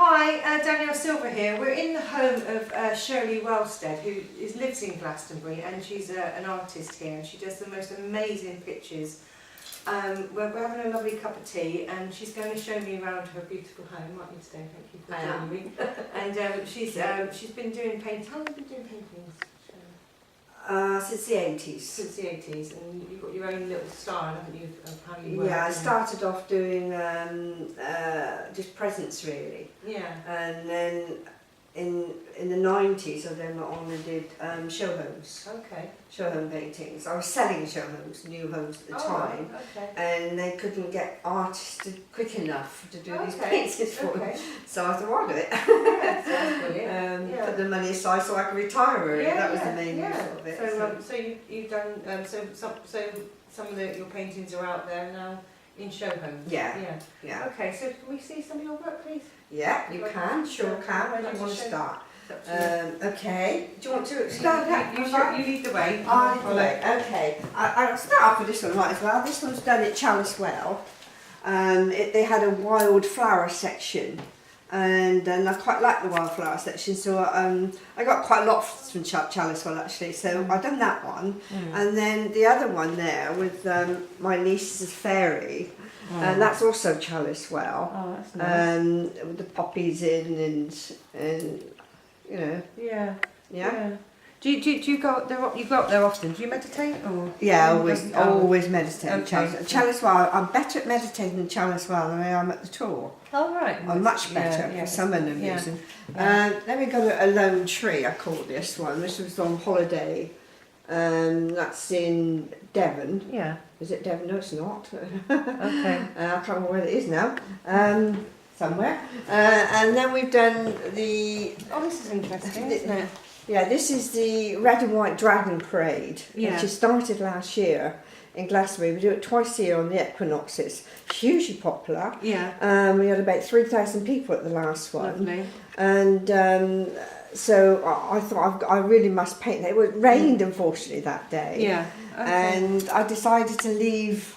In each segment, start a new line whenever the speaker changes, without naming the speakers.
Hi, Danielle Silver here. We're in the home of Shirley Wellstead, who lives in Glastonbury, and she's an artist here, and she does the most amazing pictures. We're having a lovely cup of tea, and she's going to show me around her beautiful home. Might you stay? Thank you for joining me. And she's been doing painting. How long have you been doing paintings?
Since the 80s.
Since the 80s, and you've got your own little style, haven't you, of how you work?
Yeah, I started off doing just presents really.
Yeah.
And then in the 90s I then went on and did show homes.
Okay.
Show home paintings. I was selling show homes, new homes at the time.
Okay.
And they couldn't get artists quick enough to do these
Okay.
paintings for them. So I thought, well, I'll do it.
Yeah, sounds brilliant.
Put the money aside so I could retire really.
Yeah,
that was the main use of it.
So you've done so some of your paintings are out there now in show homes.
Yeah.
Okay, so can we see some of your work, please?
Yeah, you can, sure can. Where do you want to start? Okay. Do you want to
Start
start?
you lead the way.
I lead the way. Okay. I'll start off with this one right as well. This one's done at Chalice Well. They had a wildflower section, and I quite like the wildflower section, so I got quite a lot from Chalice Well actually. So I've done that one, and then the other one there with my niece's fairy. And that's also Chalice Well.
Oh, that's nice.
With the poppies in and you know.
Yeah. Do you go up there? You go up there often? Do you meditate or?
Yeah, always meditate.
Okay.
Chalice Well. I'm better at meditating in Chalice Well than I am at the Tour.
Oh right.
I'm much better for some unknown reason. Then we got a lone tree. I call this one. This was on holiday. That's in Devon.
Yeah.
Is it Devon? No, it's not.
Okay.
I can't remember where it is now. Somewhere. And then we've done the...
Oh, this is interesting, isn't it?
Yeah, this is the Red and White Dragon Parade,
Yeah.
which started last year in Glastonbury. We do it twice a year on the equinoxes. Hugely popular.
Yeah.
We had about 3,000 people at the last one.
Lovely.
And so I thought I really must paint. It rained unfortunately that day.
Yeah. Okay.
And I decided to leave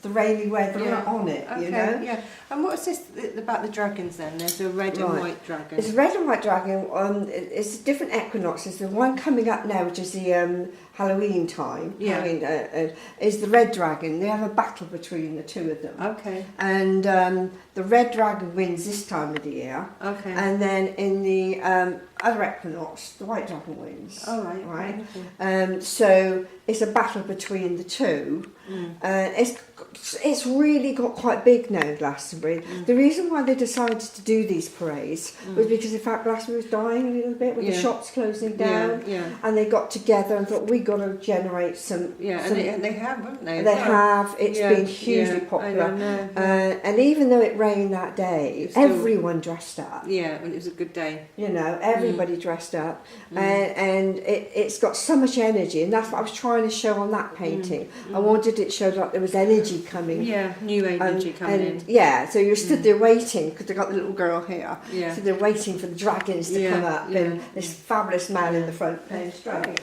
the rainy weather on it,
Okay.
you know.
Yeah. And what is this about the dragons then? There's a red and white dragon.
It's a red and white dragon. It's different equinoxes. The one coming up now, which is the Halloween time, Halloween, is the red dragon. They have a battle between the two of them.
Okay.
And the red dragon wins this time of the year.
Okay.
And then in the other equinox, the white dragon wins.
Oh, right.
Right.
Okay.
So it's a battle between the two. It's really got quite big now in Glastonbury. The reason why they decided to do these parades was because in fact Glastonbury was dying a little bit with the shops closing down. And they got together and thought, we got to generate some...
And they have, haven't they?
They have. It's been hugely popular. And even though it rained that day, everyone dressed up.
Yeah, and it was a good day.
You know, everybody dressed up. And it's got so much energy. And that's what I was trying to show on that painting. I wanted it showed like there was energy coming.
Yeah, new energy coming in.
Yeah, so you stood there waiting, because they got the little girl here.
Yeah.
So they're waiting for the dragons to come up. And this fabulous man in the front playing dragon.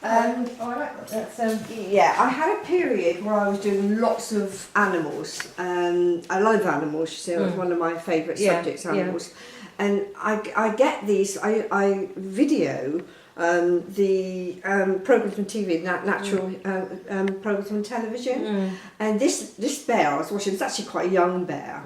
I like that. That's,
yeah, I had a period where I was doing lots of animals. I love animals, you see, it was one of my favourite subjects, animals. And I get these, I video the programs on TV, natural programs on television. And this bear I was watching, it's actually quite a young bear,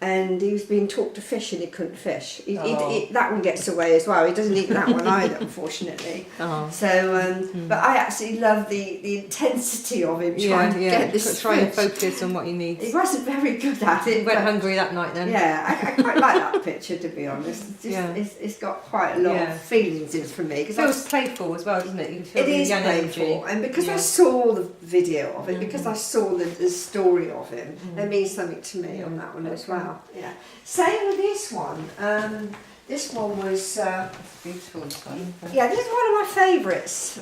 and he was being taught to fish and he couldn't fish. That one gets away as well. He doesn't eat that one either, unfortunately. So, but I actually love the intensity of him trying to get this
trying to focus on what he needs.
He wasn't very good at it.
He went hungry that night then.
Yeah, I quite like that picture, to be honest. It's got quite a lot of feelings in it for me.
It feels playful as well, doesn't it? You feel
it is
young
playful,
energy.
and because I saw the video of it, because I saw the story of him, it means something to me on that one as well. Yeah. Same with this one. This one was
beautiful.
Yeah, this is one of my favourites.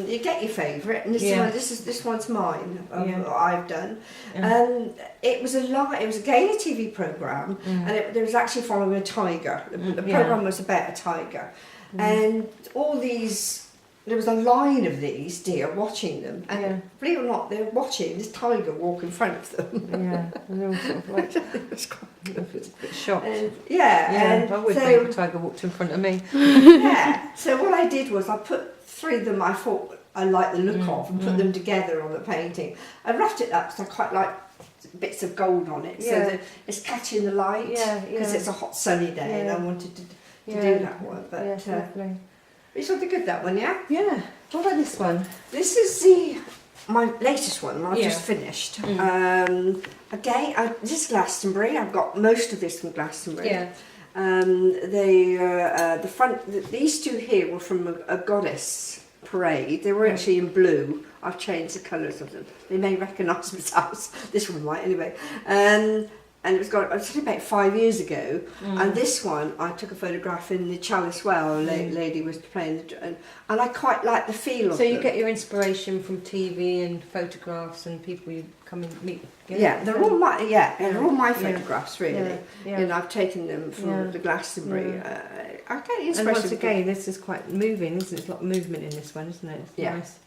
You get your favourite, and this one's mine. What I've done. It was a Gaelic TV programme, and there was actually following a tiger. The programme was about a tiger, and all these there was a line of these deer watching them, and believe it or not, they were watching this tiger walk in front of them.
Yeah, and they were sort of like
It was quite
a bit shocked.
and,
I would
so,
think a tiger walked in front of me.
yeah. So what I did was I put 3 of them I thought I liked the look of, and put them together on the painting. I roughed it up because I quite like bits of gold on it, so that it's catching the light, because it's a hot sunny day, and I wanted to do that one. But
lovely.
it's really good, that one, yeah.
Yeah. What about this one?
This is my latest one. I've just finished. Again, this is Glastonbury. I've got most of this from Glastonbury.
Yeah.
These 2 here were from a goddess parade. They were actually in blue. I've changed the colours of them. They may recognise themselves. This one might, anyway. And it was about 5 years ago. And this one, I took a photograph in the Chalice Well. A lady was playing, and I quite like the feel of them.
So you get your inspiration from TV and photographs and people you come and meet.
Yeah, they're all my photographs, really. And I've taken them from the Glastonbury. I get the inspiration.
And once again, this is quite moving, isn't it? There's a lot of movement in this one, isn't it? It's nice.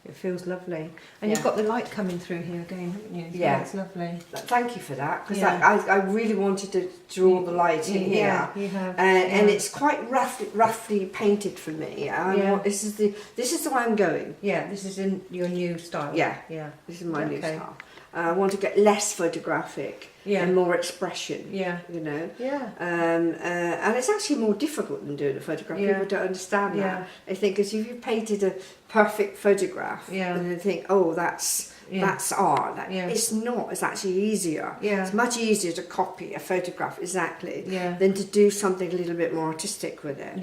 It feels lovely. And you've got the light coming through here again, haven't you?
Yeah.
It's lovely.
Thank you for that, because I really wanted to draw the light in here.
Yeah, you have.
And it's quite roughly painted for me. This is the way I'm going.
Yeah, this is in your new style.
Yeah. This is my new style. I want to get less photographic and more expression.
Yeah.
You know.
Yeah.
And it's actually more difficult than doing a photograph. People don't understand that. They think, because if you painted a perfect photograph, and they think, oh, that's art. It's not. It's actually easier. It's much easier to copy a photograph than to do something a little bit more artistic with it.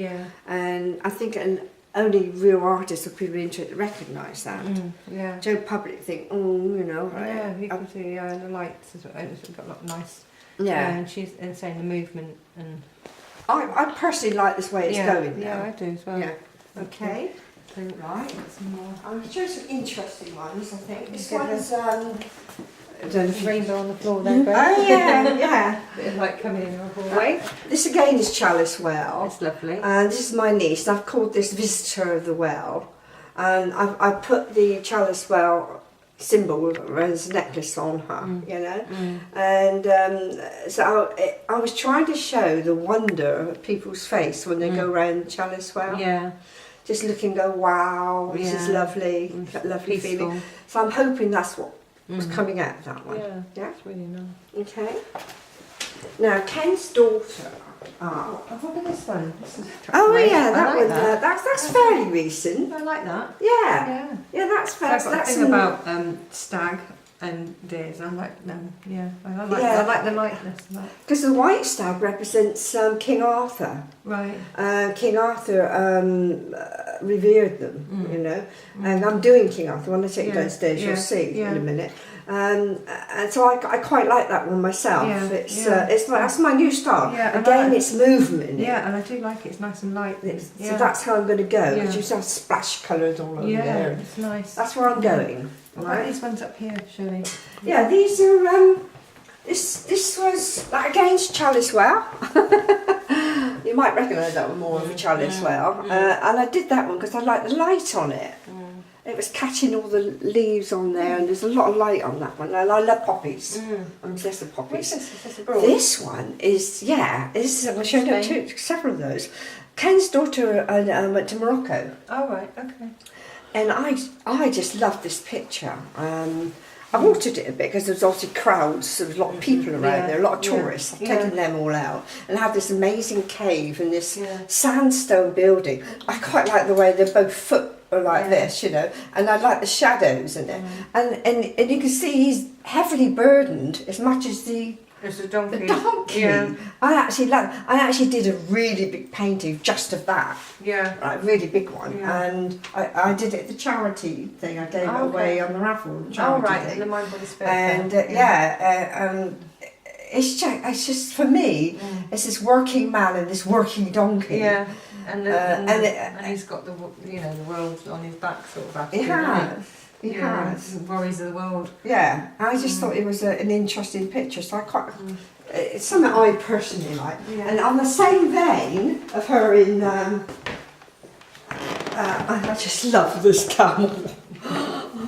And I think only real artists or people interested recognise that. General public think, you can
see the lights as well. It's got a lot of nice. And she's saying the movement, and
I personally like this way it's going now.
Yeah, I do as well.
Yeah. Okay. Right. I'll show some interesting ones. I think this one's
rainbow on the floor there.
Oh yeah.
Bit of light coming in the hallway.
This again is Chalice Well.
It's lovely.
And this is my niece. I've called this Visitor of the Well. And I put the Chalice Well symbol as a necklace on her, you know. And so I was trying to show the wonder of people's face when they go around the Chalice Well.
Yeah.
Just look and go, wow, this is lovely, that lovely
peaceful
feeling. So I'm hoping that's what was coming out of that one.
Yeah, it's really nice.
Okay. Now, Ken's daughter.
Look at this one.
That one. That's fairly recent.
I like that.
Yeah, that's fair.
I've got a thing about stag and deers. I like them. Yeah, I like the lightness.
Because the white stag represents King Arthur.
Right.
King Arthur revered them, you know. And I'm doing King Arthur. When I take you downstairs, you'll see in a minute. And so I quite like that one myself. That's my new style. Again, it's movement.
Yeah, and I do like it. It's nice and light.
So that's how I'm going to go. Because you have splash colours all over there.
It's nice.
That's where I'm going.
Right. These ones up here, Shirley.
Yeah, these are. This was against Chalice Well. You might recognise that one more of a Chalice Well. And I did that one because I like the light on it. It was catching all the leaves on there, and there's a lot of light on that one. And I love poppies. I'm obsessed with poppies. This one is, I showed up to several of those. Ken's daughter went to Morocco.
Oh, right, okay.
And I just loved this picture. I altered it a bit because there was obviously crowds, there was a lot of people around there, a lot of tourists. I've taken them all out and I have this amazing cave and this sandstone building. I quite like the way they're both foot like this, you know, and I like the shadows in it. And you can see he's heavily burdened as much as the
donkey.
The donkey.
Yeah.
I actually did a really big painting just of that.
Yeah.
Right, really big one.
Yeah.
And I did it the charity thing. I gave it away on the raffle.
Thing. The Mind Body Spirit.
And it's just for me. It's this working man and this working donkey.
Yeah. And he's got the world on his back sort of attitude.
He has.
Worries of the world.
Yeah, I just thought it was an interesting picture, so I quite. It's something I personally like. Yeah. And on the same vein of her in I just love this camel.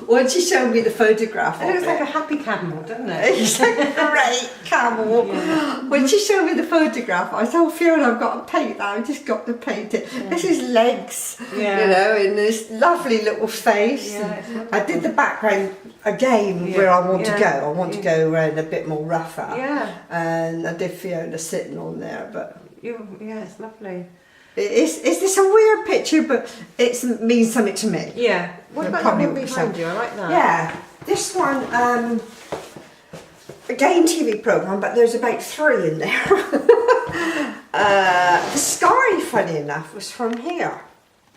When she showed me the photograph
It
of
looks like a happy camel, doesn't it?
it's a great camel.
Yeah.
When she showed me the photograph, I said, "Oh, Fiona, I've got to paint that. I've just got to paint it."
Yeah.
This is legs,
Yeah.
you know, and this lovely little face.
Yeah, it's
I did the background again where I want to go. I want to go around a bit more rougher.
Yeah.
And I did Fiona sitting on there, but
Yeah, it's lovely.
is this a weird picture? But it means something to me.
Yeah. What
It
about that
probably
one
would be
behind
some-
you? I like that.
Yeah, this one, again TV programme, but there's about 3 in there. The sky, funny enough, was from here.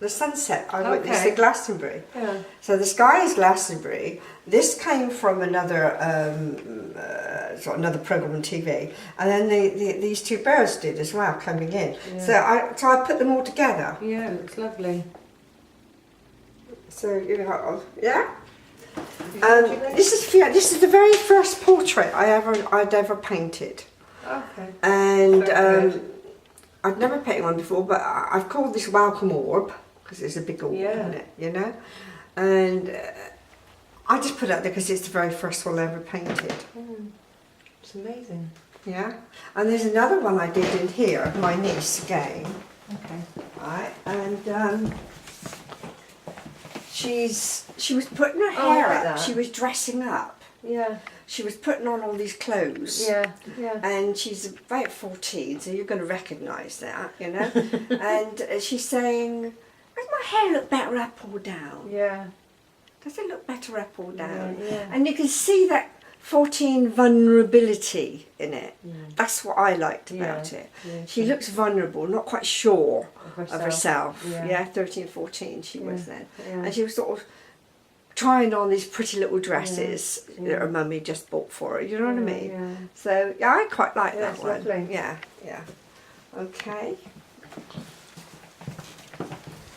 The sunset, I witnessed
Okay.
at Glastonbury.
Yeah.
So the sky is Glastonbury. This came from another another programme on TV, and then these 2 birds did as well coming in.
Yeah.
So I put them all together.
Yeah, it looks lovely.
So you know, yeah. This is the very first portrait I'd ever painted,
Okay.
and
Very good.
I'd never painted one before. But I've called this welcome orb because it's a big orb,
Yeah.
isn't it? You know, and I just put it up there because it's the very first one I ever painted.
It's amazing.
Yeah, and there's another one I did in here, my niece again.
Okay.
Right, and she was putting her
Oh, I
hair
like
up.
that.
She was dressing up.
Yeah.
She was putting on all these clothes.
Yeah. Yeah.
And she's about 14, so you're going to recognise that, you know. And she's saying, "Does my hair look better up or down?
Yeah.
Does it look better up or down?"
Yeah.
And you can see that 14 vulnerability in it.
Yeah.
That's what I liked about
Yeah.
it.
Yeah.
She looks vulnerable, not quite sure
Of
of herself.
Yeah.
Yeah, 13, 14 she was then.
Yeah.
And she was sort of trying on these pretty little dresses
Yeah.
that her mummy just bought for her, you know what I mean?
Yeah.
So, yeah, I quite like
Yeah,
that
it's
one.
lovely.
Yeah, yeah. Okay.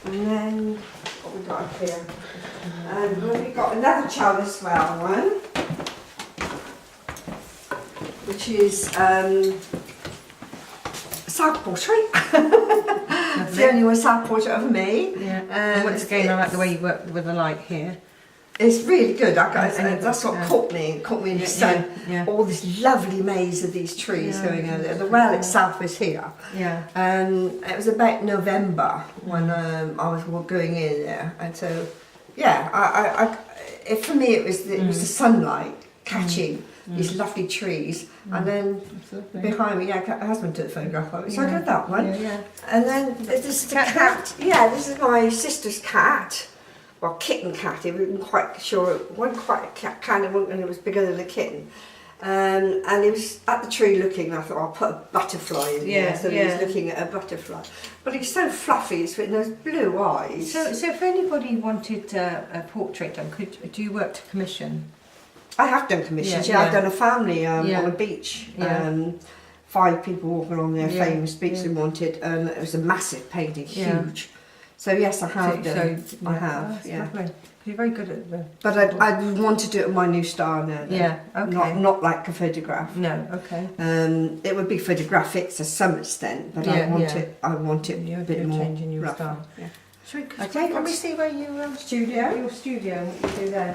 And then, what we got up here? And then we got another Charles Swell one, which is self-portrait. It's the only one self-portrait of me.
Yeah. And once again, I like the way you work with the light here.
It's really good.
And
That's what
yeah.
caught me in the
Yeah,
sun.
yeah, yeah.
All this lovely maze of these trees
Yeah,
going over there. The
it's
well
cool.
itself is here.
Yeah.
It was about November when I was going in there, and so yeah, for me it was the sunlight catching these lovely trees, and then behind me, her husband took the photograph of it, so I did that one.
Yeah, yeah.
And then this is the
Cat
cat. Yeah, this is my sister's cat. Well, kitten cat. It wasn't quite sure. It wasn't quite a cat, kind of, and it was bigger than a kitten. And he was at the tree looking. And I thought I'll put a butterfly in there. So he was looking at a butterfly. But he's so fluffy. It's with those blue eyes.
So if anybody wanted a portrait done, do you work to commission?
I have done commissions.
Yeah,
I've done a family on
Yeah.
a beach.
Yeah.
5 people walking along there,
Yeah,
famous beach
yeah.
they wanted. It was a massive painting,
Yeah.
huge. So yes, I have done. I
Oh,
have.
that's
Yeah.
lovely. You're very good at the.
But I want to do it with my new style now. Though.
Yeah. Okay.
Not like a photograph.
No. Okay.
It would be photographics to some extent, but
Yeah,
I want it
You're
a bit more
changing your
rougher.
style.
Yeah.
Okay. Can we see where you
Studio.
your studio and what you do there?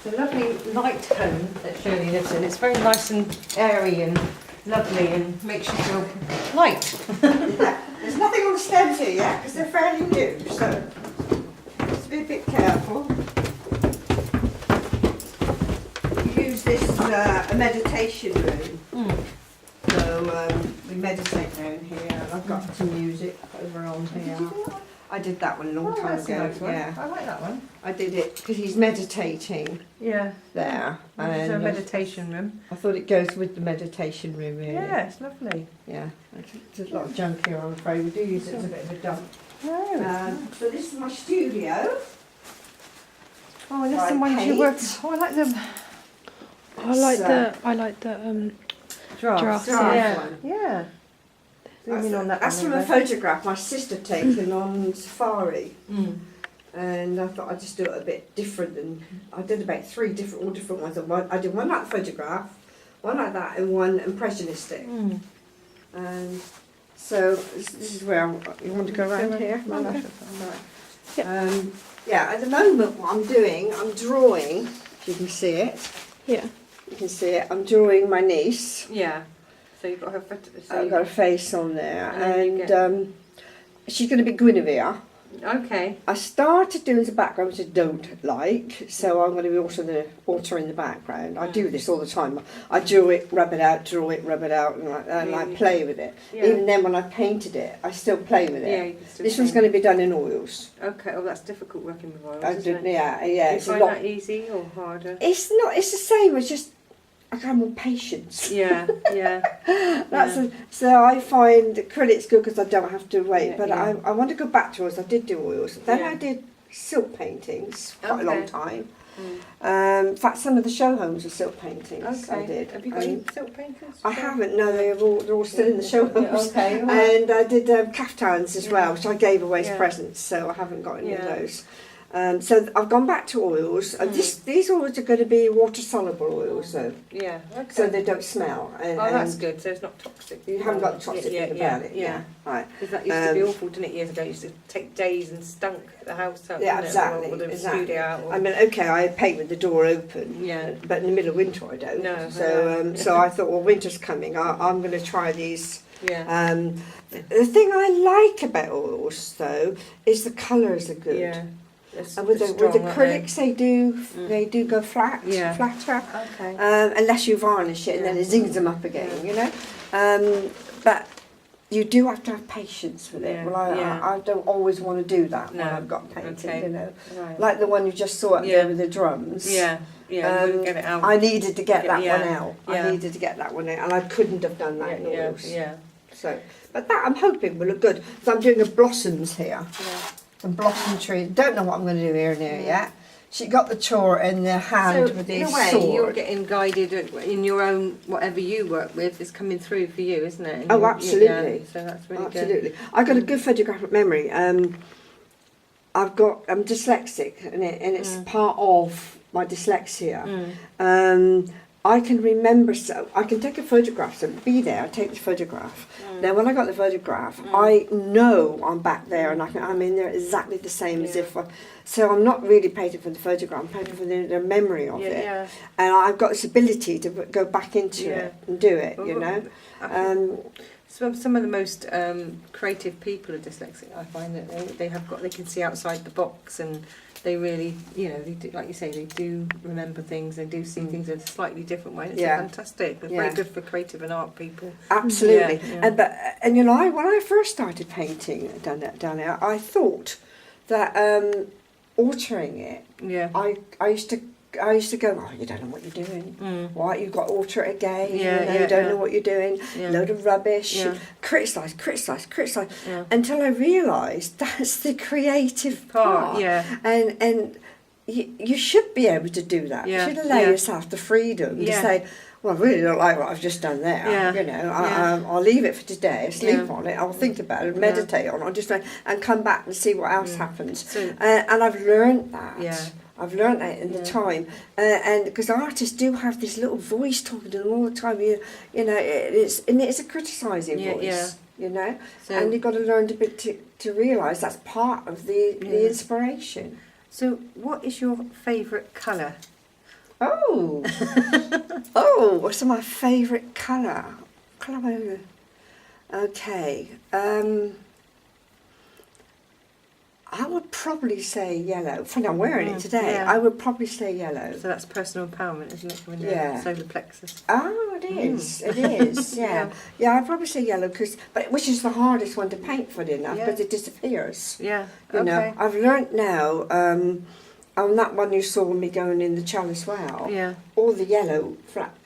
It's a lovely light home that Shirley lives in. It's very nice and airy and lovely and makes you feel light.
Yeah. There's nothing on the stems here yet because they're fairly new, so just be a bit careful. We use this as a meditation room. So we meditate down here. And I've got some music over on here. I did that one a long time
That's a
ago.
nice one.
Yeah,
I like that one.
I did it because he's meditating
Yeah.
there,
It's a
and
meditation room.
I thought it goes with the meditation room. Really.
Yeah, it's lovely.
Yeah. There's a lot of junk here. I'm afraid we do use it as a bit of a dump.
No, it's nice.
So this is my studio.
Oh, and there's
Right,
some ones you
paint.
worked. Oh, I like them.
So-
I like the
Drafts.
Drafts,
Yeah.
one.
Yeah. Zoom in on that
That's
one
from a
there.
photograph my sister taken on safari,
Mm.
and I thought I'd just do it a bit different. And I did about 3 all different ones. I did one like the photograph, one like that, and one impressionistic.
Mm.
And So this is where you want to go around here. Yeah, at the moment what I'm doing, I'm drawing. If you can see it.
Yeah.
You can see it. I'm drawing my niece.
Yeah. So you've got her.
I've got a face on there,
And
and she's going to be Guinevere.
Okay.
I started doing the background, which I don't like, so I'm going to be altering the background. I do this all the time. I draw it, rub it out, and I play with it.
Yeah.
Even then, when I painted it, I still play with it.
Yeah, you can still
This one's
paint.
going to be done in oils.
Okay. Oh, that's difficult working with oils.
I
Isn't
do,
it?
yeah.
Do you
It's a
find
lot.
that easy or harder?
It's not. It's the same. It's just I have more patience.
Yeah. Yeah.
So I find acrylic's good because I don't have to wait.
Yeah,
but
yeah.
I want to go back to oils. I did do oils. Then
Yeah.
I did silk paintings for quite a long
Okay.
time.
Mm.
In fact, some of the show homes are silk paintings.
Okay.
I did.
Have you got any silk paintings?
I haven't. No, they're all still in the show homes.
Okay. All right.
And I did caftans as well, which I gave away as
Yeah.
presents. So I haven't got any of
Yeah.
those. So I've gone back to oils. These oils are going to be water soluble oils, though,
Yeah. Okay.
so they don't smell. And,
Oh, that's
and
good. So it's not toxic.
You haven't got the toxic thing about it.
Yeah.
Right.
Because that used to be awful, didn't it? Years ago, it used to take days and stunk the house up.
Yeah,
didn't it?
exactly.
Or the
exactly.
studio out. Or...
I mean, okay, I paint with the door open.
Yeah.
But in the middle of winter, I don't.
No,
So I thought, well, winter's coming. I'm going to try these.
Yeah.
The thing I like about oils, though, is the colours are good.
Yeah.
And with acrylics, they do go flat, flatter.
Okay.
Unless you varnish it, and then it zings them up again. You know. But you do have to have patience with it.
Yeah,
Well, I don't always want to do that when I've got painting.
Okay.
You know,
Right.
like the one you just saw up there with the drums.
Yeah. Yeah. We'll get it out.
I needed to get that
Yeah,
one out.
yeah.
I needed to get that one out, and I couldn't have done that in oils.
Yeah.
So, but that I'm hoping will look good. So I'm doing a blossoms here.
Yeah.
Some blossom tree. Don't know what I'm going to do here and there yet. She got the chore in the hand
So
with
in
the
a way,
sword.
you're getting guided in your own whatever you work with is coming through for you, isn't it? And
Oh, absolutely.
Yeah, so that's really good.
Absolutely. I got a good photographic memory. I'm dyslexic, and it's part of my dyslexia. I can remember, so I can take a photograph, so be there, I take the photograph. Then when I got the photograph, I know I'm back there and I'm in there exactly the same as if so I'm not really painting for the photograph, I'm painting for the memory of it.
Yeah.
And I've got this ability to go back into it and do it, you know.
Some of the most creative people are dyslexic. I find that they can see outside the box, and they really, they do, like you say, they do remember things. They do see things in a slightly different way. It's fantastic. It's very good for creative and art people.
Absolutely.
Yeah.
And when I first started painting down there, I thought that altering it.
Yeah.
I used to go, oh, you don't know what you're doing. Why you've got to alter it again? You don't know what you're doing. Load of rubbish. Criticise. Until I realised that's the creative part.
Yeah.
And you should be able to do that.
Yeah.
You should allow yourself the freedom to say, well, I really don't like what I've just done there.
Yeah.
You know, I'll leave it for today. Sleep on it. I'll think about it. Meditate on it. I'll just and come back and see what else happens. So, and I've learned that.
Yeah.
I've learned that in the time, and because artists do have this little voice talking to them all the time. You know, it's a criticising voice.
Yeah.
You know,
So,
and you've got to learn to realise that's part of the inspiration.
So, what is your favourite colour?
Oh, what's my favourite colour? Okay. I would probably say yellow. Funny, I'm wearing it today.
Yeah.
I would probably say yellow.
So that's personal empowerment, isn't it? When you're solar plexus.
Oh, it is. It is. Yeah. I'd probably say yellow which is the hardest one to paint, funny enough, because it disappears.
Yeah.
You know, I've learnt now. On that one you saw me going in the chalice well.
Yeah.
All the yellow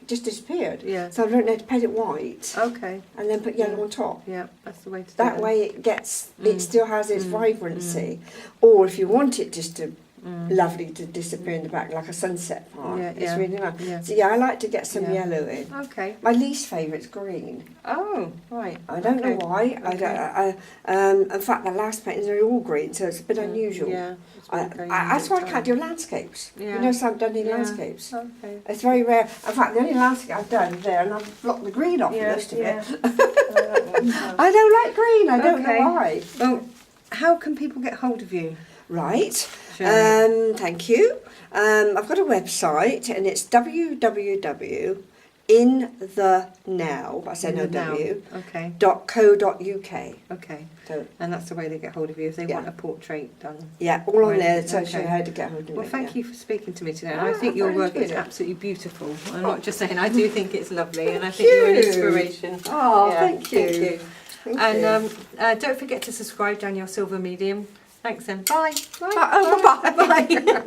just disappeared.
Yeah.
So I've learnt how to paint it white.
Okay.
And then put yellow on top.
Yeah, that's the way to do it.
That way it still has its vibrancy. Or if you want it just to lovely to disappear in the back, like a sunset part.
Yeah,
It's
yeah,
really nice.
yeah.
So yeah, I like to get some
Yeah.
yellow in.
Okay.
My least favourite's green.
Oh, right.
I don't know why.
Okay.
In fact, the last paintings are all green, so it's a bit unusual.
Yeah. it's been very
That's why I
unusual
can't do landscapes.
Yeah.
You know, so I've done any
Yeah.
landscapes.
Okay.
It's very rare. In fact, the only landscape I've done is there, and I've blocked the green off most of it. I don't like green. I don't
Okay.
know why.
Well, how can people get hold of you?
Right.
Shirley?
Thank you. I've got a website, and it's www.inthenow. I said no
Now.
w.
Okay.
.co.uk.
Okay.
So
And that's the way they get hold of you if they
Yeah.
want a portrait done.
yeah, all on
Right,
there. So show
okay.
you how to get hold of me.
Well, thank
yeah.
you for speaking to me today.
Ah,
I think your
very
work is
good.
absolutely beautiful. I'm not just saying, I do think it's lovely, and I think you're an
you.
inspiration.
Oh,
Yeah,
thank you. Thank
And
you.
don't forget to subscribe, Danielle Silver Medium. Thanks then. Bye. Bye.
Oh, bye-bye.
Bye.